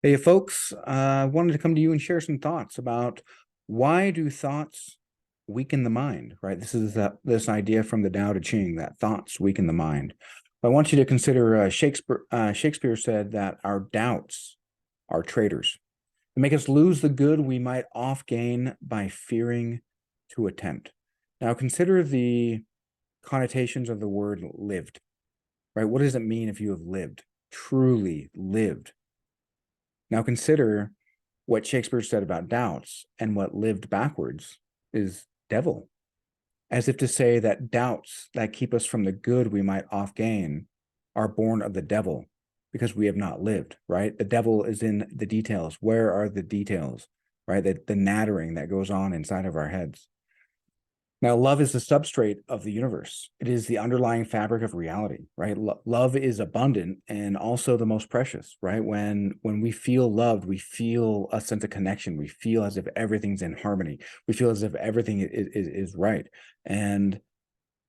Hey, folks, I wanted to come to you and share some thoughts about why do thoughts weaken the mind, right? This is this idea from the Tao Te Ching that thoughts weaken the mind. I want you to consider Shakespeare said that our doubts are traitors. They make us lose the good we might oft gain by fearing to attempt. Now, consider the connotations of the word lived, right? What does it mean if you have lived, truly lived? Now consider what Shakespeare said about doubts, and what lived backwards is devil, as if to say that doubts that keep us from the good we might oft gain are born of the devil because we have not lived, right? The devil is in the details. Where are the details, right? The nattering that goes on inside of our heads. Now, love is the substrate of the universe. It is the underlying fabric of reality, right? Love is abundant and also the most precious, right? When we feel loved, we feel a sense of connection. We feel as if everything's in harmony. We feel as if everything is right. And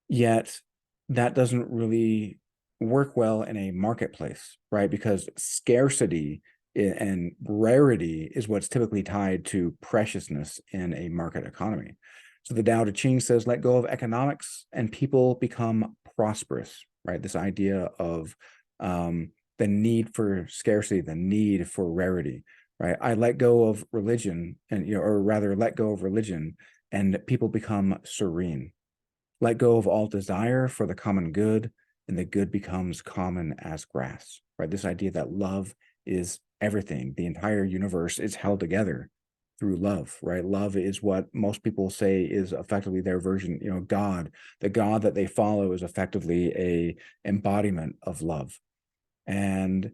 yet that doesn't really work well in a marketplace, right? Because scarcity and rarity is what's typically tied to preciousness in a market economy. So the Tao Te Ching says, let go of economics and people become prosperous, right? This idea of the need for scarcity, the need for rarity, right? I let go of religion and, or rather let go of religion and people become serene. Let go of all desire for the common good, and the good becomes common as grass, right? This idea that love is everything. The entire universe is held together through love, right? Love is what most people say is effectively their version, God. The God that they follow is effectively a embodiment of love. And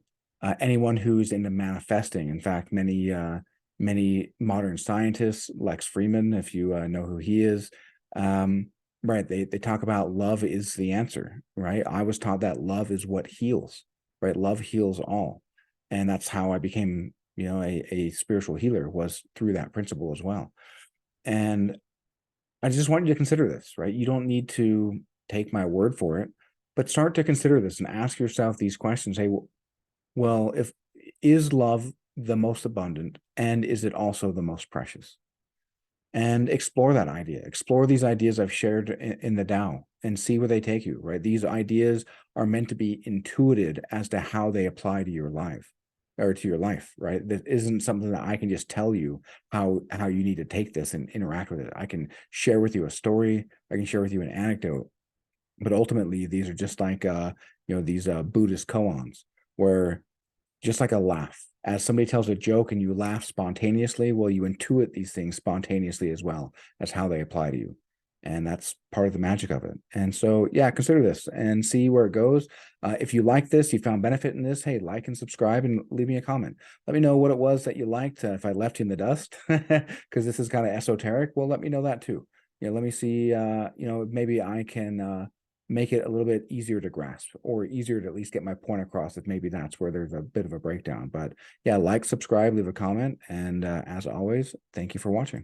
anyone who's into manifesting, in fact, many modern scientists, Lex Freeman, if you know who he is, right, they talk about love is the answer, right? I was taught that love is what heals, right? Love heals all. And that's how I became, a spiritual healer, was through that principle as well. And I just want you to consider this, right? You don't need to take my word for it, but start to consider this and ask yourself these questions. Hey, well, if is love the most abundant, and is it also the most precious? And explore that idea. Explore these ideas I've shared in the Tao and see where they take you, right? These ideas are meant to be intuited as to how they apply to your life or to your life, right? This isn't something that I can just tell you how you need to take this and interact with it. I can share with you a story, I can share with you an anecdote, but ultimately these are just like these Buddhist koans, where just like a laugh. As somebody tells a joke and you laugh spontaneously, well, you intuit these things spontaneously as well. That's how they apply to you. And that's part of the magic of it. And so, yeah, consider this and see where it goes. If you like this, you found benefit in this, hey, like and subscribe and leave me a comment. Let me know what it was that you liked. If I left you in the dust, because this is kind of esoteric, well, let me know that too. Let me see, maybe I can make it a little bit easier to grasp or easier to at least get my point across if maybe that's where there's a bit of a breakdown. But yeah, like, subscribe, leave a comment. And as always, thank you for watching.